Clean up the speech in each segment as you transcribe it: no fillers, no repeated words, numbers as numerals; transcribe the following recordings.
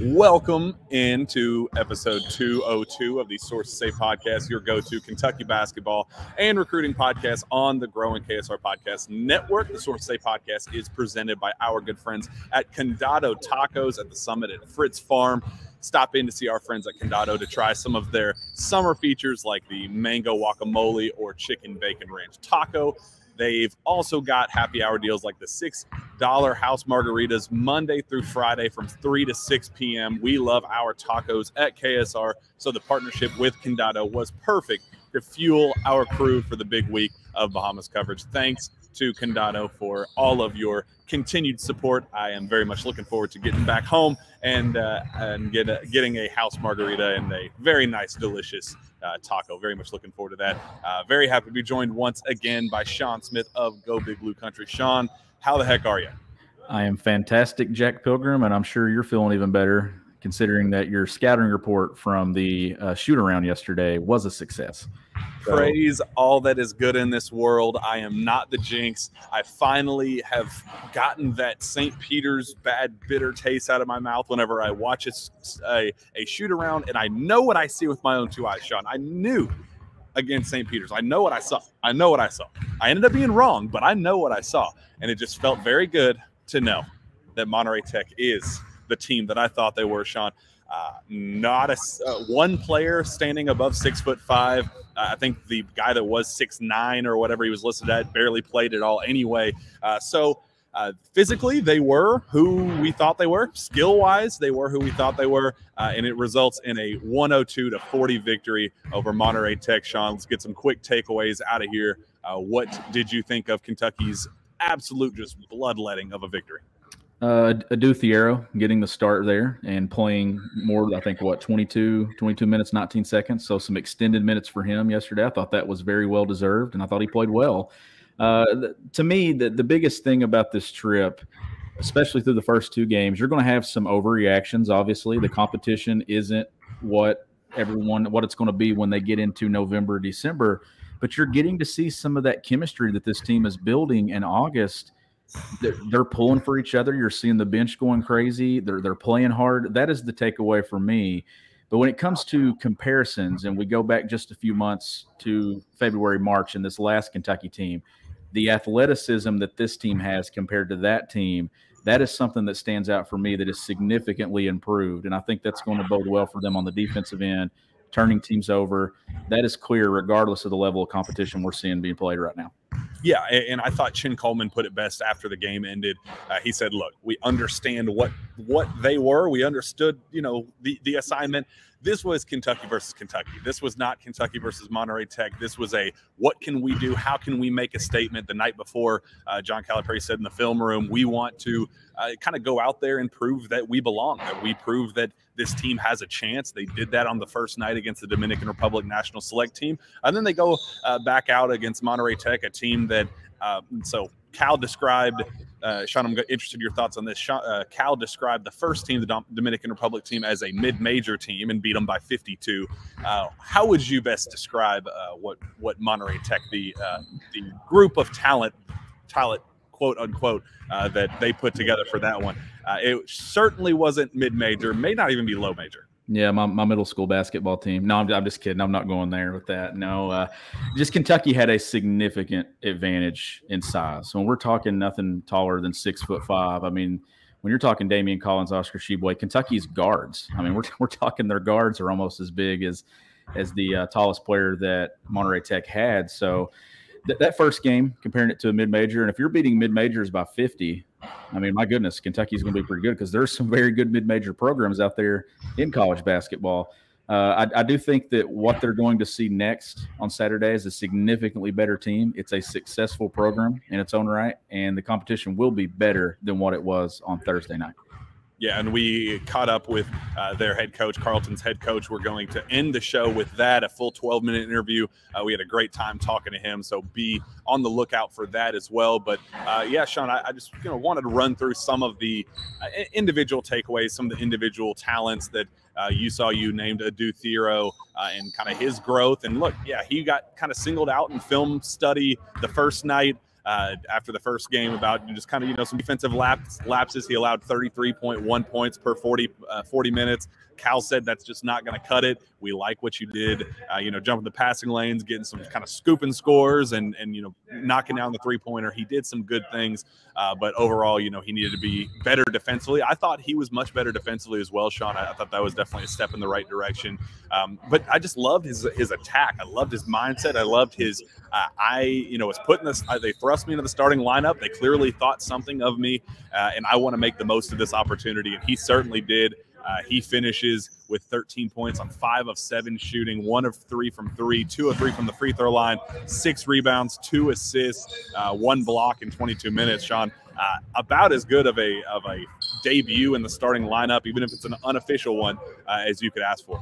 Welcome into episode 202 of the Sources Say podcast, your go-to Kentucky basketball and recruiting podcast on the growing KSR Podcast Network. The Sources Say podcast is presented by our good friends at Condado Tacos at the Summit at Fritz Farm. Stop in to see our friends at Condado to try some of their summer features like the mango guacamole or chicken bacon ranch taco. They've also got happy hour deals like the $6 house margaritas Monday through Friday from 3 to 6 p.m. We love our tacos at KSR, so the partnership with Condado was perfect to fuel our crew for the big week of Bahamas coverage. Thanks to Condado for all of your continued support. I am very much looking forward to getting back home and getting a house margarita and a very nice, delicious taco. Very much looking forward to that. Very happy to be joined once again by Sean Smith of Go Big Blue Country. Sean, how the heck are you? I am fantastic, Jack Pilgrim, and I'm sure you're feeling even better considering that your scouting report from the shoot-around yesterday was a success. Praise all that is good in this world. I am not the jinx. I finally have gotten that St. Peter's bad, bitter taste out of my mouth whenever I watch a shoot-around, and I know what I see with my own two eyes, Sean. I knew against St. Peter's. I know what I saw. I ended up being wrong, but I know what I saw, and it just felt very good to know that Monterey Tech is the team that I thought they were, Sean. Not one player standing above 6'5". I think the guy that was 6'9" or whatever he was listed at barely played at all anyway. So physically, they were who we thought they were. Skill-wise, they were who we thought they were. And it results in a 102-40 victory over Monterey Tech. Sean, let's get some quick takeaways out of here. What did you think of Kentucky's absolute just bloodletting of a victory? Adou Thiero getting the start there and playing more, I think, 22 minutes, 19 seconds. So some extended minutes for him yesterday. I thought that was very well deserved, and I thought he played well. To me, the biggest thing about this trip, especially through the first two games, you're going to have some overreactions. Obviously, the competition isn't what it's going to be when they get into November, December, but you're getting to see some of that chemistry that this team is building in August. They're pulling for each other. You're seeing the bench going crazy. They're playing hard. That is the takeaway for me. But when it comes to comparisons, and we go back just a few months to February, March, and this last Kentucky team, the athleticism that this team has compared to that team, that is something that stands out for me that is significantly improved. And I think that's going to bode well for them on the defensive end, turning teams over. That is clear regardless of the level of competition we're seeing being played right now. Yeah, and I thought Chin Coleman put it best after the game ended. He said, look, we understand what they were. We understood, the assignment. This was Kentucky versus Kentucky. This was not Kentucky versus Monterey Tech. This was a what can we do? How can we make a statement? The night before, John Calipari said in the film room, we want to kind of go out there and prove that we belong, that we prove that this team has a chance. They did that on the first night against the Dominican Republic National Select Team. And then they go back out against Monterey Tech, a team that so Cal described Sean, I'm interested in your thoughts on this. Cal described the first team, the Dominican Republic team, as a mid-major team and beat them by 52. How would you best describe what Monterey Tech, the group of talent, quote unquote, that they put together for that one? It certainly wasn't mid-major, may not even be low-major. Yeah, my middle school basketball team. No, I'm just kidding. I'm not going there with that. No, just Kentucky had a significant advantage in size. When we're talking nothing taller than 6'5", I mean, when you're talking Damian Collins, Oscar Sheboy, Kentucky's guards. I mean, we're talking their guards are almost as big as the tallest player that Monterey Tech had. So that first game, comparing it to a mid-major, and if you're beating mid-majors by 50, I mean, my goodness, Kentucky's going to be pretty good because there's some very good mid-major programs out there in college basketball. I do think that what they're going to see next on Saturday is a significantly better team. It's a successful program in its own right, and the competition will be better than what it was on Thursday night. Yeah, and we caught up with their head coach, Carleton's head coach. We're going to end the show with that, a full 12-minute interview. We had a great time talking to him, so be on the lookout for that as well. But, yeah, Sean, I just wanted to run through some of the individual takeaways, some of the individual talents that you named Adou Thiero and kind of his growth. And, look, yeah, he got kind of singled out in film study the first night. after the first game about just kind of, some defensive lapses. He allowed 33.1 points per 40 minutes. Cal said that's just not going to cut it. We like what you did, jumping the passing lanes, getting some kind of scooping scores and knocking down the three-pointer. He did some good things, but overall, he needed to be better defensively. I thought he was much better defensively as well, Sean. I thought that was definitely a step in the right direction. But I just loved his attack. I loved his mindset. I loved his was putting this. They thrust me into the starting lineup. They clearly thought something of me, and I want to make the most of this opportunity, and he certainly did. He finishes with 13 points on 5 of 7 shooting, 1 of 3 from 3, 2 of 3 from the free throw line, 6 rebounds, 2 assists, 1 block in 22 minutes. Sean, about as good of a debut in the starting lineup, even if it's an unofficial one, as you could ask for.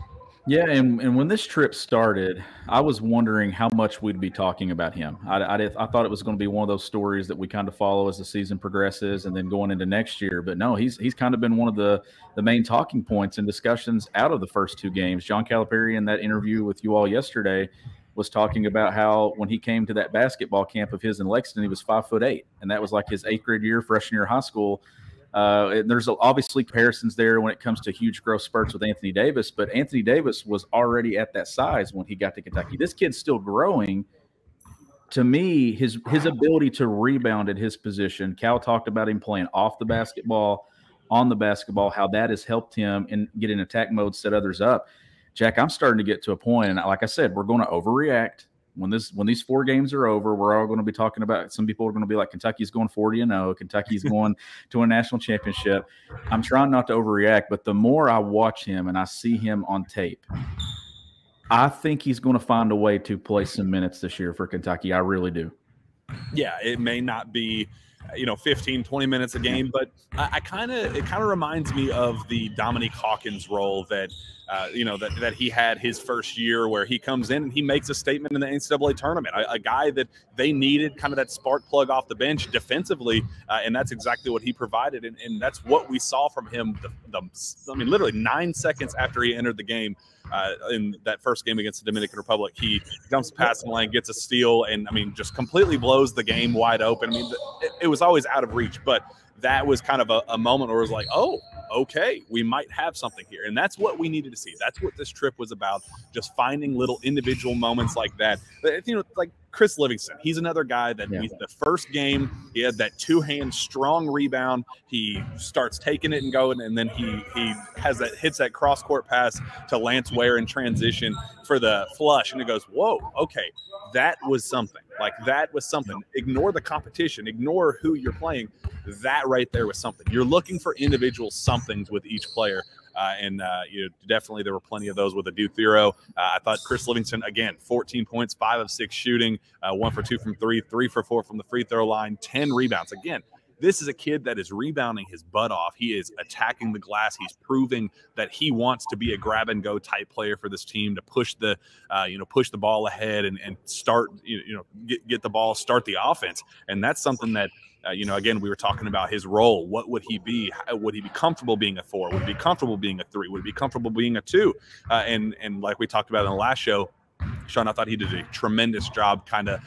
Yeah, and when this trip started, I was wondering how much we'd be talking about him. I thought it was going to be one of those stories that we kind of follow as the season progresses and then going into next year. But no, he's kind of been one of the main talking points and discussions out of the first 2 games. John Calipari, in that interview with you all yesterday, was talking about how when he came to that basketball camp of his in Lexington, he was 5'8", and that was like his 8th grade year, freshman year of high school. And there's obviously comparisons there when it comes to huge growth spurts with Anthony Davis, but Anthony Davis was already at that size when he got to Kentucky. This kid's still growing. To me, his ability to rebound at his position, Cal talked about him playing off the basketball, on the basketball, how that has helped him in get in attack mode, set others up. Jack, I'm starting to get to a point, and like I said, we're going to overreact. When these 4 games are over, we're all going to be talking about, some people are going to be like, Kentucky's going 40-0, Kentucky's going to a national championship. I'm trying not to overreact, but the more I watch him and I see him on tape, I think he's going to find a way to play some minutes this year for Kentucky. I really do. Yeah, it may not be 15, 20 minutes a game, but it kind of reminds me of the Dominique Hawkins role that that he had his first year, where he comes in and he makes a statement in the NCAA tournament, a guy that they needed, kind of that spark plug off the bench defensively, and that's exactly what he provided, and that's what we saw from him. Literally 9 seconds after he entered the game, in that first game against the Dominican Republic, he dumps the passing lane, gets a steal, and just completely blows the game wide open. It was always out of reach, but that was kind of a moment where it was like, oh, okay, we might have something here. And that's what we needed to see. That's what this trip was about, just finding little individual moments like that. Like Chris Livingston, he's another guy that the first game, he had that 2-hand strong rebound. He starts taking it and going, and then he hits that cross-court pass to Lance Ware in transition for the flush, and it goes, whoa, okay, that was something. Like, that was something. Ignore the competition. Ignore who you're playing. That right there was something. You're looking for individual somethings with each player. Definitely there were plenty of those with Adou Thiero. I thought Chris Livingston, again, 14 points, 5 of 6 shooting, 1 for 2 from 3, 3 for 4 from the free throw line, 10 rebounds. Again, this is a kid that is rebounding his butt off. He is attacking the glass. He's proving that he wants to be a grab-and-go type player for this team, to push the ball ahead and start, get the ball, start the offense. And that's something that, again, we were talking about his role. What would he be? Would he be comfortable being a 4? Would he be comfortable being a 3? Would he be comfortable being a 2? And like we talked about in the last show, Sean, I thought he did a tremendous job, kind of,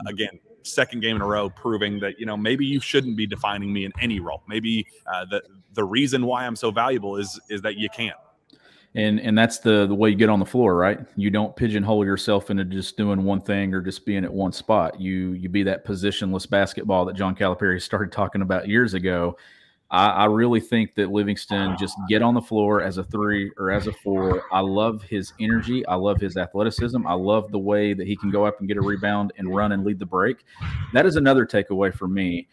again, second game in a row, proving that, maybe you shouldn't be defining me in any role. Maybe the reason why I'm so valuable is that you can't. And that's the way you get on the floor, right? You don't pigeonhole yourself into just doing one thing or just being at one spot. You be that positionless basketball that John Calipari started talking about years ago. I really think that Livingston just get on the floor as a 3 or as a 4. I love his energy. I love his athleticism. I love the way that he can go up and get a rebound and run and lead the break. That is another takeaway for me.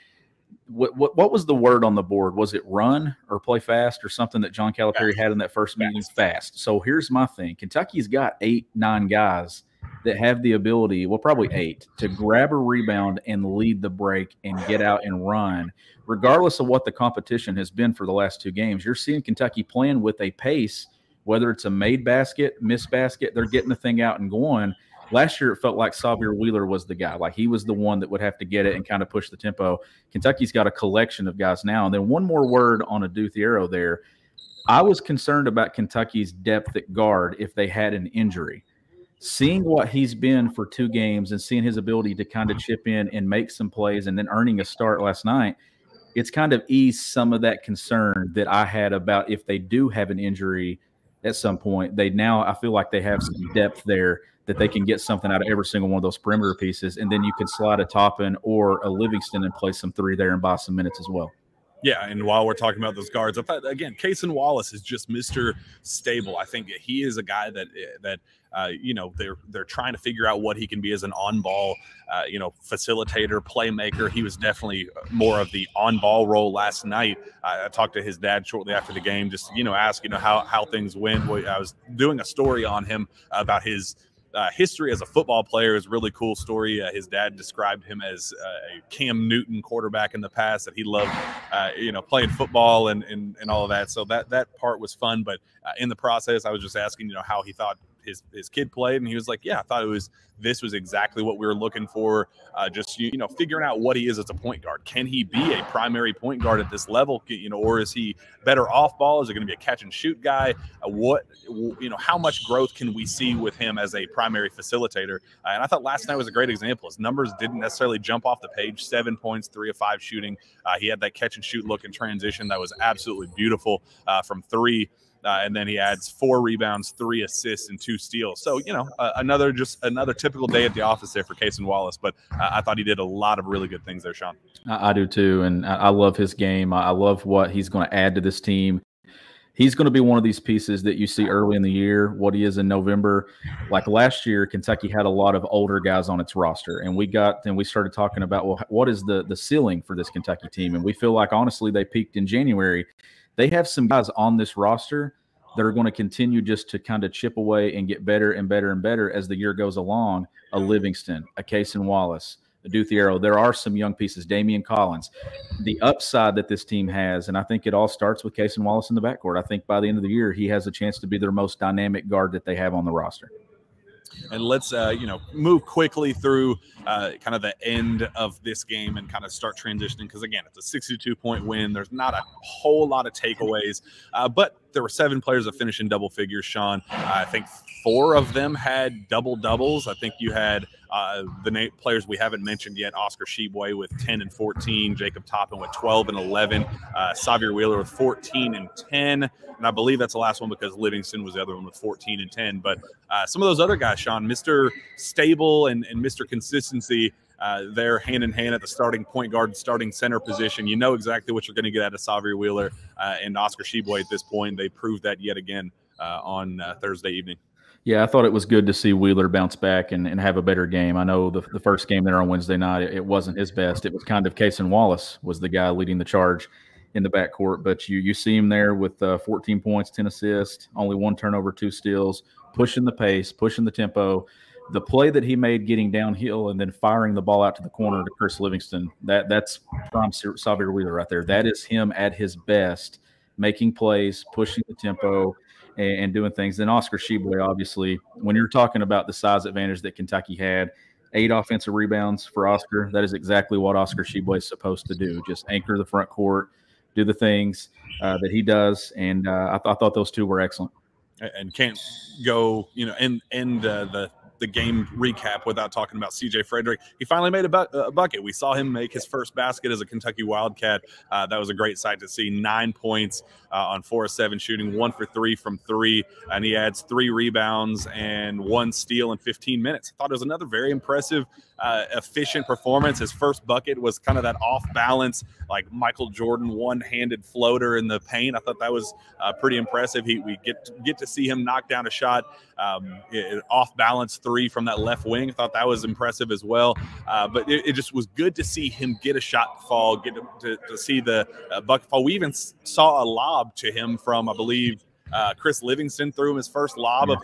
What was the word on the board? Was it run or play fast or something that John Calipari had in that first meeting? Fast. So here's my thing. Kentucky's got 8, 9 guys that have the ability, well, probably 8, to grab a rebound and lead the break and get out and run. Regardless of what the competition has been for the last 2 games, you're seeing Kentucky playing with a pace, whether it's a made basket, missed basket, they're getting the thing out and going. Last year, it felt like Xavier Wheeler was the guy. Like, he was the one that would have to get it and kind of push the tempo. Kentucky's got a collection of guys now. And then one more word on Adou Thiero there. I was concerned about Kentucky's depth at guard if they had an injury. seeing what he's been for 2 games and seeing his ability to kind of chip in and make some plays and then earning a start last night, it's kind of eased some of that concern that I had about if they do have an injury at some point. I feel like they have some depth there that they can get something out of every single one of those perimeter pieces, and then you can slide a Toppin or a Livingston and play some 3 there and buy some minutes as well. Yeah, and while we're talking about those guards, I thought, again, Cason Wallace is just Mr. Stable. I think he is a guy that they're trying to figure out what he can be as an on-ball, facilitator, playmaker. He was definitely more of the on-ball role last night. I talked to his dad shortly after the game, just ask how things went. I was doing a story on him about his history as a football player. Is a really cool story. His dad described him as a Cam Newton quarterback in the past, that he loved, playing football and all of that. So that part was fun. But in the process, I was just asking, how he thought his kid played, and he was like, yeah, I thought this was exactly what we were looking for. Just figuring out what he is as a point guard. Can he be a primary point guard at this level? Or is he better off ball? Is it going to be a catch and shoot guy? How much growth can we see with him as a primary facilitator? And I thought last night was a great example. His numbers didn't necessarily jump off the page. 7 points, 3 of 5 shooting. He had that catch and shoot look in transition that was absolutely beautiful from 3. And then he adds 4 rebounds, 3 assists, and 2 steals. So, another typical day at the office there for Cason Wallace. But I thought he did a lot of really good things there, Sean. I do too, and I love his game. I love what he's going to add to this team. He's going to be one of these pieces that you see early in the year, what he is in November. Like last year, Kentucky had a lot of older guys on its roster, and we started talking about, well, what is the ceiling for this Kentucky team? And we feel like, honestly, they peaked in January. They have some guys on this roster that are going to continue just to kind of chip away and get better and better and better as the year goes along. A Livingston, a Cason Wallace, a Adou Thiero. There are some young pieces, Damian Collins. The upside that this team has, and I think it all starts with Cason Wallace in the backcourt. I think by the end of the year, he has a chance to be their most dynamic guard that they have on the roster. And let's, move quickly through kind of the end of this game and kind of start transitioning. Because, again, it's a 62-point win. There's not a whole lot of takeaways. But there were 7 players that finished in double figures, Sean. I think 4 of them had double-doubles. I think you had the players we haven't mentioned yet, Oscar Sheboy with 10 and 14, Jacob Toppin with 12 and 11, Xavier Wheeler with 14 and 10. And I believe that's the last one because Livingston was the other one with 14 and 10. But some of those other guys, Sean, Mr. Stable and Mr. Consistency, they're hand in hand at the starting point guard, starting center position. You know exactly what you're going to get out of Xavier Wheeler and Oscar Sheboy at this point. They proved that yet again on Thursday evening. Yeah, I thought it was good to see Wheeler bounce back and have a better game. I know the first game there on Wednesday night, it wasn't his best. It was kind of Cason Wallace was the guy leading the charge in the backcourt. But you see him there with 14 points, 10 assists, only 1 turnover, 2 steals, pushing the pace, pushing the tempo. The play that he made getting downhill and then firing the ball out to the corner to Chris Livingston, that's prime Xavier Wheeler right there. That is him at his best, making plays, pushing the tempo, and doing things. Then Oscar Sheboy, obviously, when you're talking about the size advantage that Kentucky had, 8 offensive rebounds for Oscar. That is exactly what Oscar Sheboy is supposed to do. Just anchor the front court, do the things that he does. And I thought those 2 were excellent. And can't go, end the game recap without talking about CJ Fredrick. He finally made a bucket. We saw him make his first basket as a Kentucky Wildcat. That was a great sight to see. 9 points on 4 of 7 shooting, 1 for 3 from 3, and he adds 3 rebounds and 1 steal in 15 minutes. I thought it was another very impressive, efficient performance. His first bucket was kind of that off-balance, like Michael Jordan one-handed floater in the paint. I thought that was pretty impressive. We get to see him knock down a shot, off-balance 3 from that left wing. I thought that was impressive as well. But it just was good to see him get a shot fall, get to see the bucket fall. We even saw a lob to him from, I believe, Chris Livingston threw him his first lob of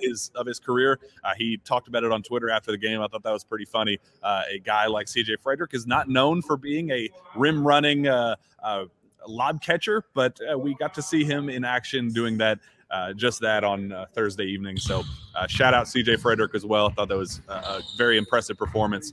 his career. He talked about it on Twitter after the game. I thought that was pretty funny. A guy like CJ Fredrick is not known for being a rim running lob catcher, but we got to see him in action doing that just that on Thursday evening. So shout out CJ Fredrick as well. I thought that was a very impressive performance.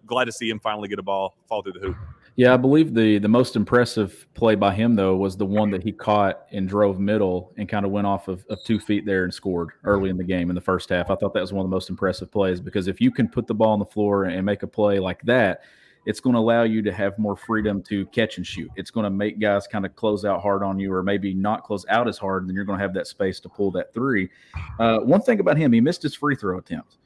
Glad to see him finally get a ball fall through the hoop. Yeah, I believe the most impressive play by him, though, was the one that he caught and drove middle and kind of went off of 2 feet there and scored early in the game in the first half. I thought that was one of the most impressive plays, because if you can put the ball on the floor and make a play like that, it's going to allow you to have more freedom to catch and shoot. It's going to make guys kind of close out hard on you, or maybe not close out as hard, and then you're going to have that space to pull that three. One thing about him, he missed his free throw attempt.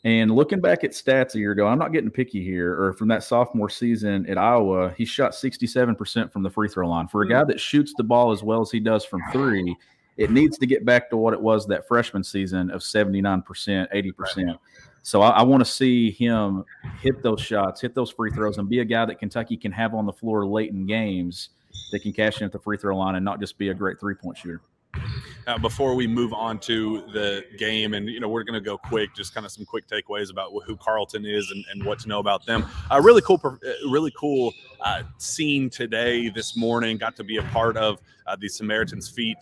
And looking back at stats a year ago, I'm not getting picky here, or from that sophomore season at Iowa, he shot 67% from the free throw line. For a guy that shoots the ball as well as he does from three, it needs to get back to what it was that freshman season of 79%, 80%. So I want to see him hit those shots, hit those free throws, and be a guy that Kentucky can have on the floor late in games that can cash in at the free throw line and not just be a great three-point shooter. Before we move on to the game, and we're going to go quick, just kind of some quick takeaways about who Carleton is and what to know about them. Really cool scene today, this morning. Got to be a part of the Samaritan's Feet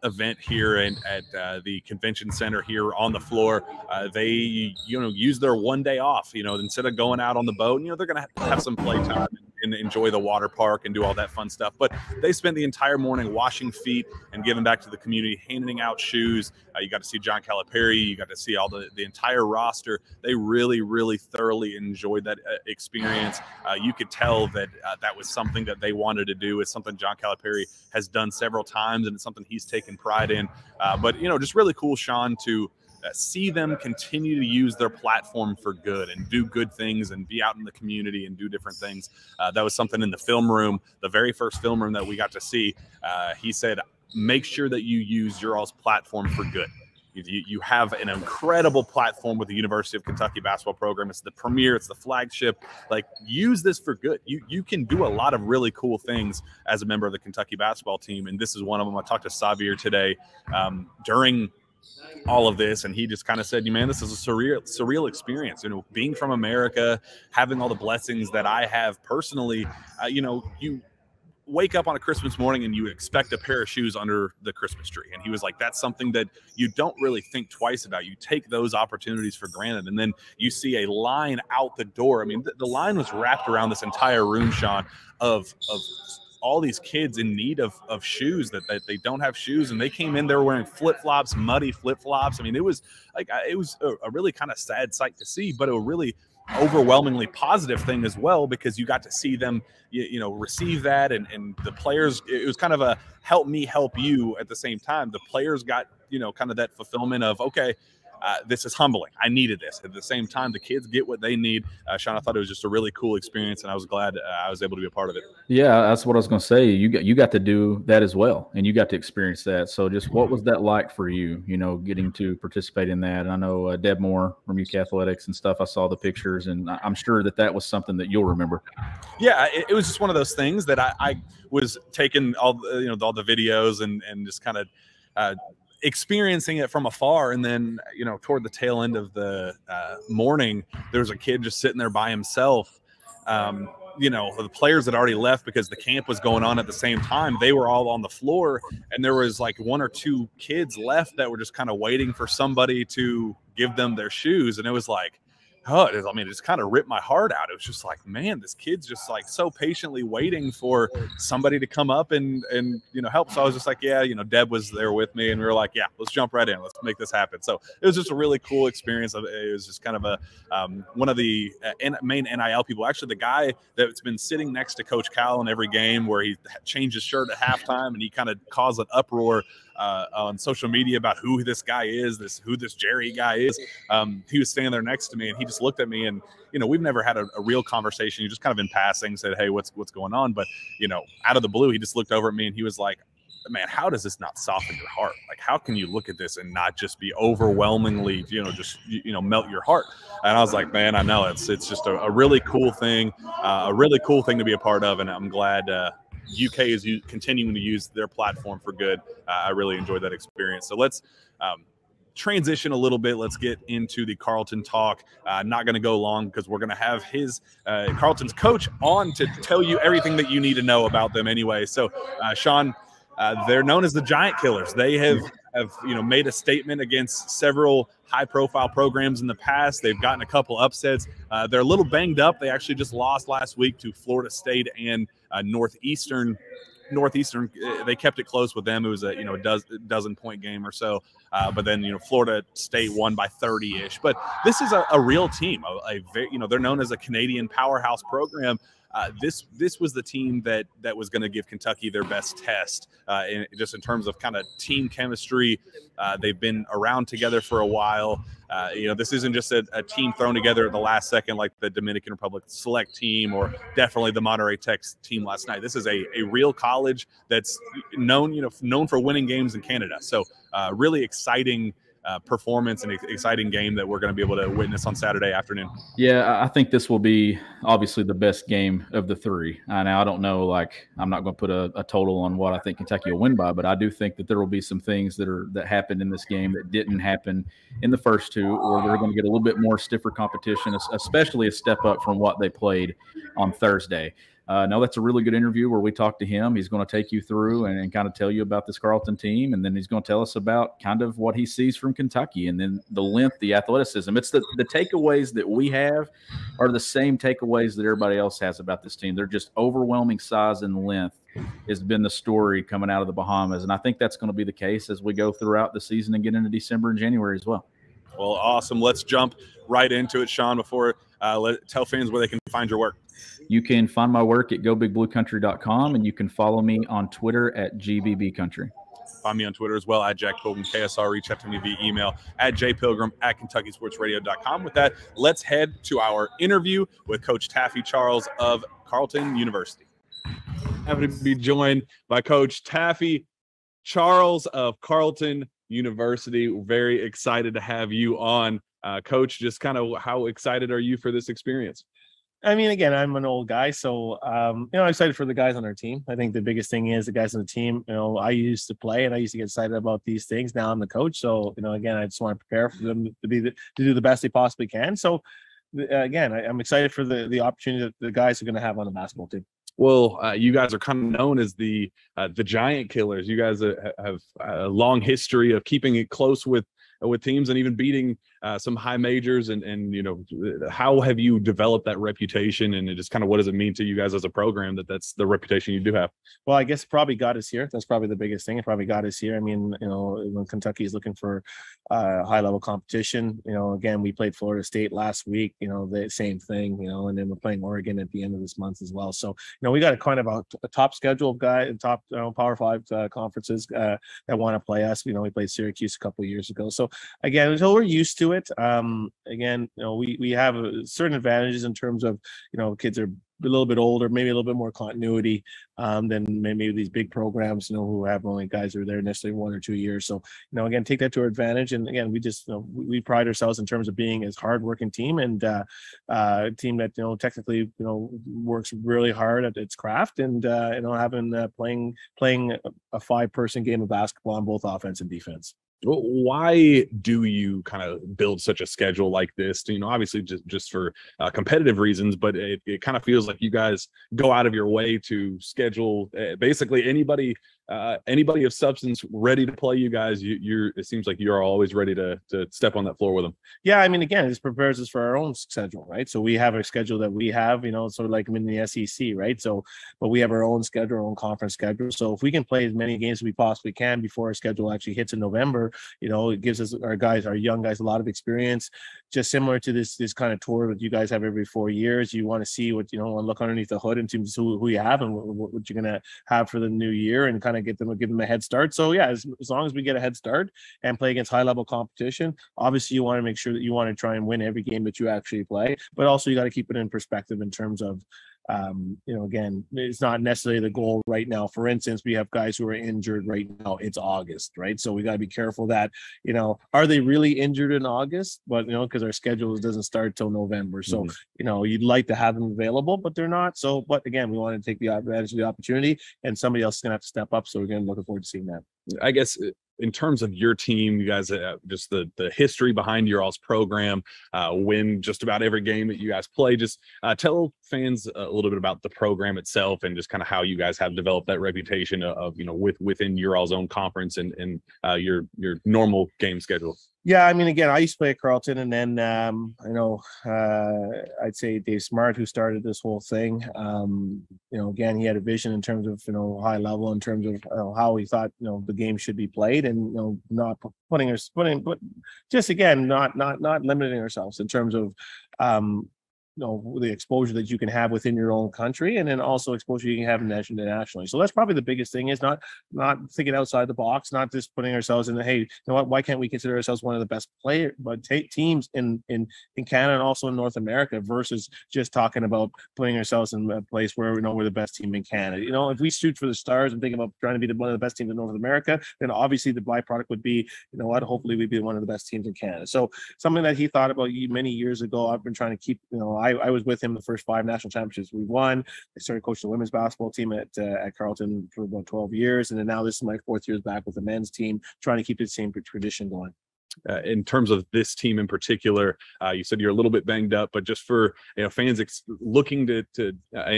event here at the convention center here on the floor. They use their one day off. Instead of going out on the boat, they're going to have some playtime and enjoy the water park and do all that fun stuff. But they spent the entire morning washing feet and giving back to the community, handing out shoes. You got to see John Calipari. You got to see all the entire roster. They really, really thoroughly enjoyed that experience. You could tell that that was something that they wanted to do. It's something John Calipari has done several times, and it's something he's taken pride in. But just really cool, Sean, to see them continue to use their platform for good and do good things and be out in the community and do different things. That was something in the film room, the very first film room that we got to see. He said, make sure that you use your all's platform for good. You have an incredible platform with the University of Kentucky basketball program. It's the premier, it's the flagship. Like, use this for good. You can do a lot of really cool things as a member of the Kentucky basketball team, and this is one of them. I talked to Xavier today during all of this, and he just kind of said, man, this is a surreal experience. Being from America, having all the blessings that I have personally, you wake up on a Christmas morning and you expect a pair of shoes under the Christmas tree. And he was like, that's something that you don't really think twice about. You take those opportunities for granted. And then you see a line out the door. I mean, the line was wrapped around this entire room, Sean, of all these kids in need of shoes that they don't have shoes. And they came in, they were wearing flip-flops, muddy flip-flops. I mean, it was a really kind of sad sight to see, but a really overwhelmingly positive thing as well, because you got to see them receive that, and the players, it was kind of a help me help you at the same time. The players got kind of that fulfillment of, okay, this is humbling, I needed this. At the same time, the kids get what they need. Sean, I thought it was just a really cool experience, and I was glad I was able to be a part of it. Yeah, that's what I was going to say. You got to do that as well, and you got to experience that. So just what was that like for you, getting to participate in that? And I know Deb Moore from UK Athletics and stuff, I saw the pictures, and I'm sure that was something that you'll remember. Yeah, it was just one of those things that I was taking all the videos and just kind of experiencing it from afar. And then toward the tail end of the morning, there was a kid just sitting there by himself. The players had already left because the camp was going on at the same time. They were all on the floor, and there was like one or two kids left that were just kind of waiting for somebody to give them their shoes. And it was like, it just kind of ripped my heart out. It was just like, man, this kid's just like so patiently waiting for somebody to come up and help. So I was just like, yeah, Deb was there with me, and we were like, yeah, let's jump right in. Let's make this happen. So it was just a really cool experience. It was just kind of one of the main NIL people, actually the guy that's been sitting next to Coach Cal in every game, where he changed his shirt at halftime, and he kind of caused an uproar on social media about who this guy is, who this Jerry guy is. He was standing there next to me, and he just looked at me, and we've never had a real conversation. He just kind of in passing said, hey, what's going on? But out of the blue, he just looked over at me, and he was like, man, how does this not soften your heart? Like, how can you look at this and not just be overwhelmingly, melt your heart? And I was like, man, I know it's just a really cool thing, to be a part of. And I'm glad UK is continuing to use their platform for good. I really enjoyed that experience. So let's transition a little bit. Let's get into the Carleton talk. Not going to go long, because we're going to have his Carleton's coach on to tell you everything that you need to know about them anyway. So Sean, they're known as the Giant Killers. They have have made a statement against several high-profile programs in the past. They've gotten a couple upsets. They're a little banged up. They actually just lost last week to Florida State and Northeastern. They kept it close with them. It was a dozen point game or so, but then Florida State won by 30-ish. But this is a real team. They're known as a Canadian powerhouse program. This was the team that was going to give Kentucky their best test, just in terms of kind of team chemistry. They've been around together for a while. This isn't just a team thrown together at the last second like the Dominican Republic select team or definitely the Monterey Tech team last night. This is a real college that's known for winning games in Canada. So really exciting performance and exciting game that we're going to be able to witness on Saturday afternoon. Yeah, I think this will be obviously the best game of the three. Now, I don't know, I'm not going to put a total on what I think Kentucky will win by, but I do think that there will be some things that happened in this game that didn't happen in the first two, or they're going to get a little bit more stiffer competition, especially a step up from what they played on Thursday. No, that's a really good interview where we talked to him. He's going to take you through and kind of tell you about this Carleton team, and then he's going to tell us about kind of what he sees from Kentucky, and then the length, the athleticism. It's the takeaways that we have are the same takeaways that everybody else has about this team. They're just overwhelming size and length has been the story coming out of the Bahamas, and I think that's going to be the case as we go throughout the season and get into December and January as well. Well, awesome. Let's jump right into it, Sean, before tell fans where they can find your work. You can find my work at gobigbluecountry.com, and you can follow me on Twitter at GBBCountry. Find me on Twitter as well, at Jack Pilgrim KSR. Reach out to me via email at jpilgrim@KentuckySportsRadio.com. With that, let's head to our interview with Coach Taffy Charles of Carleton University. Happy to be joined by Coach Taffy Charles of Carleton University. We're very excited to have you on. Coach, just kind of how excited are you for this experience? I mean, again, I'm an old guy, so I'm excited for the guys on our team. I think the biggest thing is the guys on the team. I used to play and I used to get excited about these things. Now I'm the coach, so again, I just want to prepare for them to do the best they possibly can. So again, I'm excited for the opportunity that the guys are going to have on the basketball team. Well, you guys are kind of known as the giant killers. You guys have a long history of keeping it close with teams and even beating some high majors. And how have you developed that reputation, and just kind of what does it mean to you guys as a program that's the reputation you do have? Well, I guess probably got us here. That's probably the biggest thing. It probably got us here. I mean, when Kentucky is looking for high level competition, again, we played Florida State last week, the same thing, and then we're playing Oregon at the end of this month as well. So, we got a kind of a top schedule of top Power 5 conferences that want to play us. We played Syracuse a couple of years ago. So again, until we're used to it, again, we have certain advantages in terms of, kids are a little bit older, maybe a little bit more continuity than maybe these big programs, who have only guys who are there necessarily 1 or 2 years. So, again, take that to our advantage. And again, we just, we pride ourselves in terms of being a hardworking team and a team that, technically, works really hard at its craft and, having playing a 5-person game of basketball on both offense and defense. Why do you kind of build such a schedule like this? Obviously just for competitive reasons, but it kind of feels like you guys go out of your way to schedule basically anybody of substance ready to play you guys. It seems like you're always ready to step on that floor with them. Yeah, I mean, again, this prepares us for our own schedule, right? So we have a schedule that we have, sort of like I'm in the SEC, right? So, but we have our own schedule, our own conference schedule. So if we can play as many games as we possibly can before our schedule actually hits in November, it gives us our young guys a lot of experience. Just similar to this kind of tour that you guys have every 4 years. You want to see what look underneath the hood in terms of who you have and what you're going to have for the new year, and kind of give them a head start. So yeah, as long as we get a head start and play against high level competition, obviously you want to make sure that you want to try and win every game that you actually play, but also you got to keep it in perspective in terms of again, it's not necessarily the goal right now. For instance, we have guys who are injured right now. It's August, right? So we got to be careful that, are they really injured in August? But, because our schedule doesn't start till November. So, you'd like to have them available, but they're not. So, but again, we want to take the advantage of the opportunity, and somebody else is going to have to step up. So we're going to look forward to seeing that. I guess in terms of your team, you guys, just the history behind your all's program, win just about every game that you guys play. Just tell fans a little bit about the program itself and just kind of how you guys have developed that reputation of within your all's own conference and your normal game schedule. Yeah, I mean, again, I used to play at Carleton, and then I'd say Dave Smart, who started this whole thing. Again, he had a vision in terms of high level, in terms of how he thought the game should be played, and not just again not limiting ourselves in terms of the exposure that you can have within your own country, and then also exposure you can have internationally. So that's probably the biggest thing, is not thinking outside the box, not just putting ourselves in the, hey, why can't we consider ourselves one of the best teams in Canada and also in North America, versus just talking about putting ourselves in a place where we're the best team in Canada. If we shoot for the stars and think about trying to be one of the best teams in North America, then obviously the byproduct would be, hopefully we'd be one of the best teams in Canada. So something that he thought about many years ago, I've been trying to keep, I was with him the first 5 national championships we won. I started coaching the women's basketball team at Carleton for about 12 years. And then now this is my 4th year back with the men's team, trying to keep the same tradition going. In terms of this team in particular, you said you're a little bit banged up, but just for fans looking to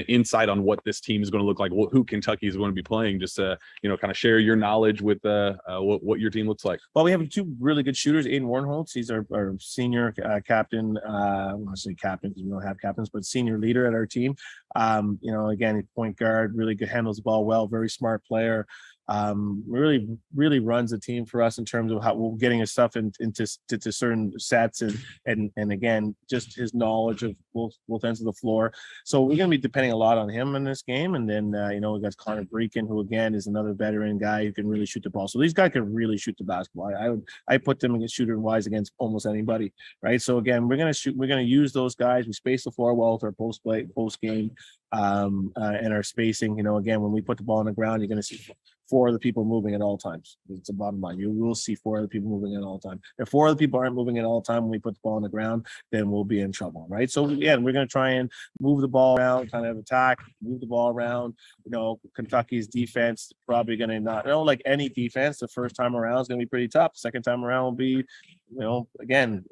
insight on what this team is going to look like, who Kentucky is going to be playing, just kind of share your knowledge with what your team looks like. Well, we have 2 really good shooters. Aiden Warnholtz, he's our senior captain. I want to say captain because we don't have captains, but senior leader at our team. Again, he's point guard, really good, handles the ball well, very smart player. Really runs the team for us in terms of how we're getting his stuff into certain sets, and again, just his knowledge of both ends of the floor. So we're going to be depending a lot on him in this game. And then we got Connor Breakin, who again is another veteran guy who can really shoot the ball. So these guys can really shoot the basketball. I put them against shooter wise against almost anybody, right? So again, we're going to use those guys. We space the floor well with our post game and our spacing. Again, when we put the ball on the ground, you're going to see 4 of the people moving at all times. It's the bottom line. You will see 4 of the people moving at all time. If 4 of the people aren't moving at all time when we put the ball on the ground, then we'll be in trouble, right? So again, we're going to try and move the ball around, kind of attack, move the ball around. Kentucky's defense probably going to not, like any defense, the first time around is going to be pretty tough. The second time around will be, again,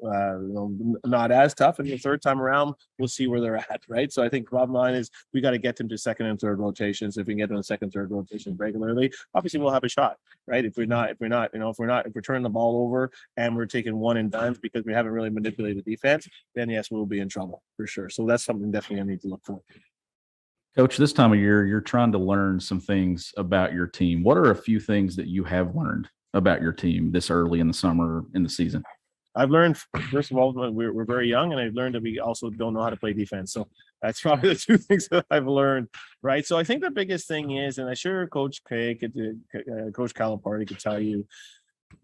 not as tough. And the third time around, we'll see where they're at, right? So I think the bottom line is we got to get them to second and third rotations. If we can get them to second, third rotations regularly, obviously we'll have a shot, right? If we're turning the ball over and we're taking 1 and dones because we haven't really manipulated the defense, then yes, we'll be in trouble for sure. So that's something definitely I need to look for. Coach, this time of year, you're trying to learn some things about your team. What are a few things that you have learned about your team this early in the summer, in the season? I've learned, first of all, we're very young, and I've learned that we also don't know how to play defense. So that's probably the 2 things that I've learned, right? So I think the biggest thing is, and I'm sure Coach Craig, Coach Calipari could tell you,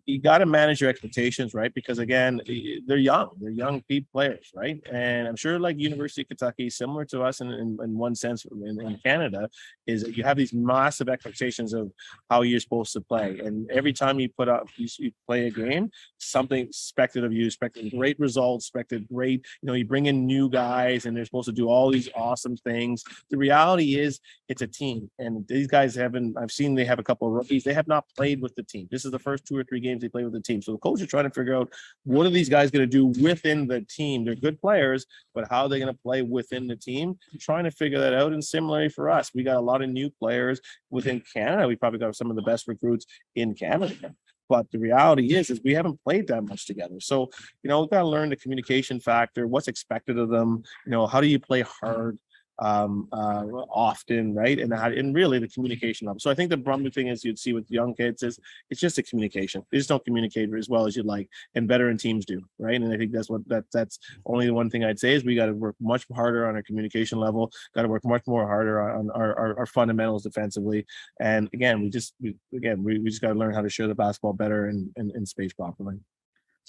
you got to manage your expectations, right? Because again, they're young players, right? And I'm sure like University of Kentucky, similar to us in one sense in Canada, is that you have these massive expectations of how you're supposed to play. And every time you play a game, something expected of you, expected great results, expected great, you bring in new guys and they're supposed to do all these awesome things. The reality is it's a team. And these guys I've seen they have a couple of rookies. They have not played with the team. This is the first 2 or 3 games they play with the team. So the coach is trying to figure out what are these guys going to do within the team. They're good players, but how are they going to play within the team? Trying to figure that out. And similarly for us, we got a lot of new players within Canada. We probably got some of the best recruits in Canada. But the reality is we haven't played that much together. So, we've got to learn the communication factor, what's expected of them. How do you play hard? Often, right? And really the communication level. So I think the problem thing is you'd see with young kids is it's just a communication. They just don't communicate as well as you'd like, and veteran teams do, right? And I think that's only the one thing I'd say is we got to work much harder on our communication level, got to work much more harder on our fundamentals defensively. And again, we just got to learn how to share the basketball better and space properly.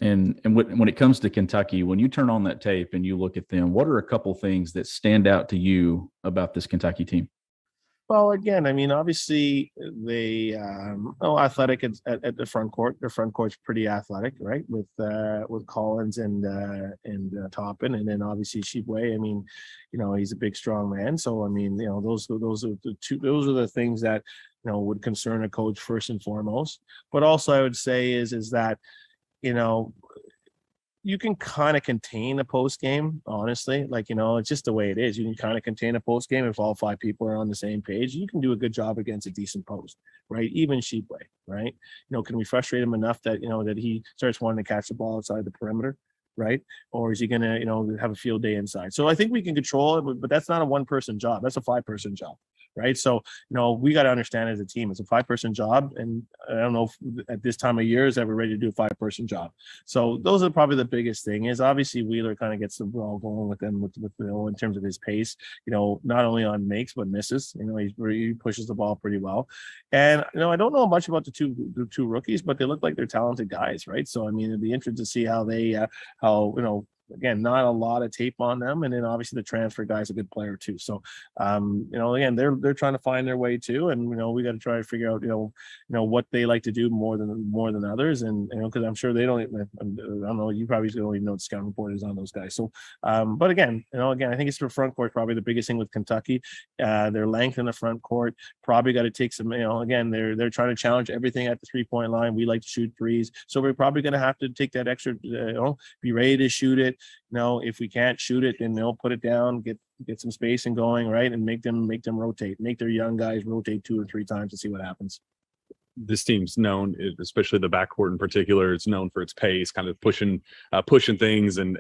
And when it comes to Kentucky, when you turn on that tape and you look at them, what are a couple things that stand out to you about this Kentucky team? Well, again, I mean, obviously they athletic at the front court. Their front court's pretty athletic, right? With Collins and Toppin, and then obviously Shibwe. I mean, he's a big, strong man. So I mean, those are the two. Those are the things that would concern a coach first and foremost. But also, I would say is that you know you can kind of contain a post game, honestly. Like, it's just the way it is. You can kind of contain a post game if all 5 people are on the same page. You can do a good job against a decent post, right? Even Sheepway, right? Can we frustrate him enough that, that he starts wanting to catch the ball outside the perimeter, right? Or is he going to, have a field day inside? So I think we can control it, but that's not a 1-person job. That's a 5-person job. Right. So, we got to understand as a team, it's a 5-person job. And I don't know if at this time of year is ever ready to do a 5-person job. So those are probably the biggest thing is obviously Wheeler kind of gets the ball going with them with in terms of his pace, not only on makes, but misses, he pushes the ball pretty well. And, I don't know much about the two rookies, but they look like they're talented guys. Right. So, I mean, it'd be interesting to see how they, again, not a lot of tape on them, and then obviously the transfer guy's a good player too. So, again, they're trying to find their way too, and we got to try to figure out what they like to do more than others, and because I'm sure they don't. I don't know. You probably don't even know what the scouting report is on those guys. So, but again, I think it's the front court probably the biggest thing with Kentucky. Their length in the front court probably got to take some. Again, they're trying to challenge everything at the 3-point line. We like to shoot threes, so we're probably going to have to take that extra. Be ready to shoot it. If we can't shoot it, then they'll put it down, get some spacing going, right, and make them rotate, make their young guys rotate 2 or 3 times to see what happens. This team's known, especially the backcourt in particular, it's known for its pace, kind of pushing things and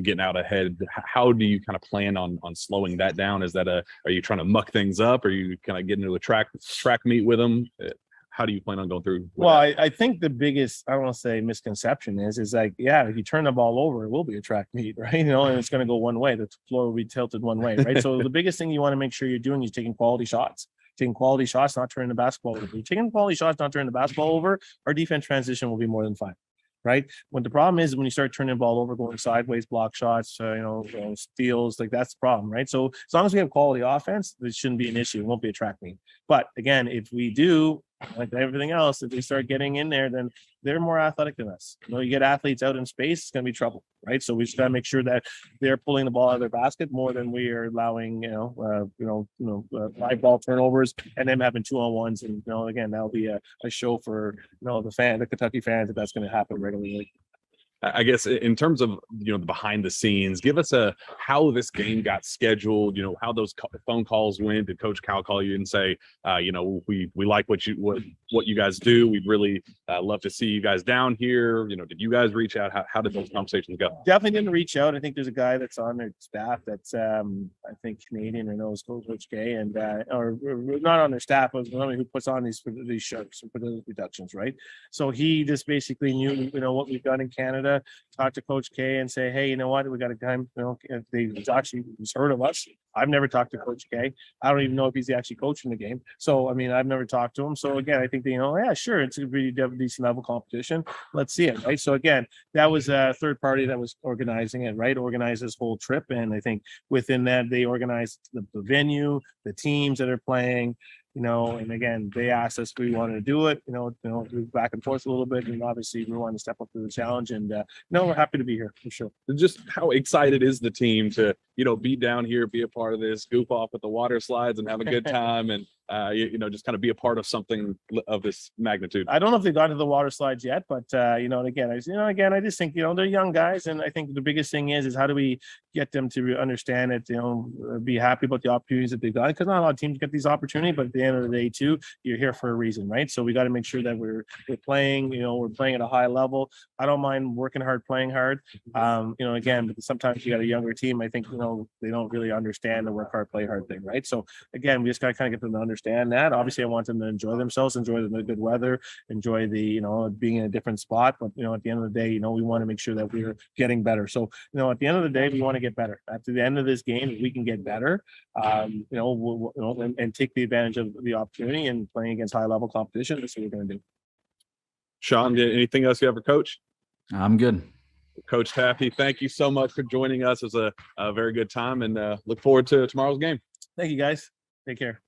getting out ahead. How do you kind of plan on slowing that down? Is that are you trying to muck things up? Are you kind of getting into a track meet with them? How do you plan on going through? Well, I think the biggest, I don't want to say misconception is like, yeah, if you turn the ball over, it will be a track meet, right? And it's going to go one way. The floor will be tilted one way, right? So the biggest thing you want to make sure you're doing is taking quality shots. Taking quality shots, not turning the basketball over. If you're taking quality shots, not turning the basketball over, our defense transition will be more than fine. Right. When the problem is when you start turning the ball over, going sideways, block shots, steals, like that's the problem. Right. So as long as we have quality offense, this shouldn't be an issue. It won't be a track meet. But again, if we do, like everything else, if they start getting in there, then they're more athletic than us. You get athletes out in space, it's going to be trouble, right? So we just got to make sure that they're pulling the ball out of their basket more than we are allowing, 5 ball turnovers and them having 2-on-1s. And again, that'll be a show for the Kentucky fans if that's going to happen regularly. I guess in terms of the behind the scenes, give us how this game got scheduled. How those phone calls went. Did Coach Cal call you and say, we like what you guys do. We'd really love to see you guys down here. Did you guys reach out? How did those conversations go? Definitely didn't reach out. I think there's a guy that's on their staff that's I think Canadian or knows Coach K, and or not on their staff, but somebody who puts on these shows for those reductions, right? So he just basically knew what we've done in Canada. Talk to Coach K and say, hey, you know what? We got a guy. He's actually heard of us. I've never talked to Coach K. I don't even know if he's actually coaching the game. So I mean, I've never talked to him. So again, I think they yeah, sure, it's a pretty decent level competition. Let's see it, right? So again, that was a third party that was organizing it, right? Organized this whole trip, and I think within that they organized the venue, the teams that are playing. And again, they asked us if we wanted to do it, back and forth a little bit. And obviously we wanted to step up to the challenge, and we're happy to be here for sure. Just how excited is the team to, be down here, be a part of this, goof off with the water slides and have a good time and, just kind of be a part of something of this magnitude. I don't know if they've gotten to the water slides yet, but, again, I just think, they're young guys. And I think the biggest thing is how do we get them to understand it, be happy about the opportunities that they've got, because not a lot of teams get these opportunities, but at the end of the day too, you're here for a reason, right? So we got to make sure that we're playing, we're playing at a high level. I don't mind working hard, playing hard. Again, because sometimes you got a younger team, I think, they don't really understand the work hard, play hard thing, right? So again, we just got to kind of get them to understand that. Obviously I want them to enjoy themselves, enjoy the good weather, enjoy the, being in a different spot. But, at the end of the day, we want to make sure that we're getting better. So, at the end of the day, we want to get better. After the end of this game, if we can get better, and take the advantage of the opportunity and playing against high level competition, that's what we're going to do. Sean, anything else you have for Coach? I'm good. Coach Taffy, thank you so much for joining us. It was a very good time, and look forward to tomorrow's game. Thank you, guys. Take care.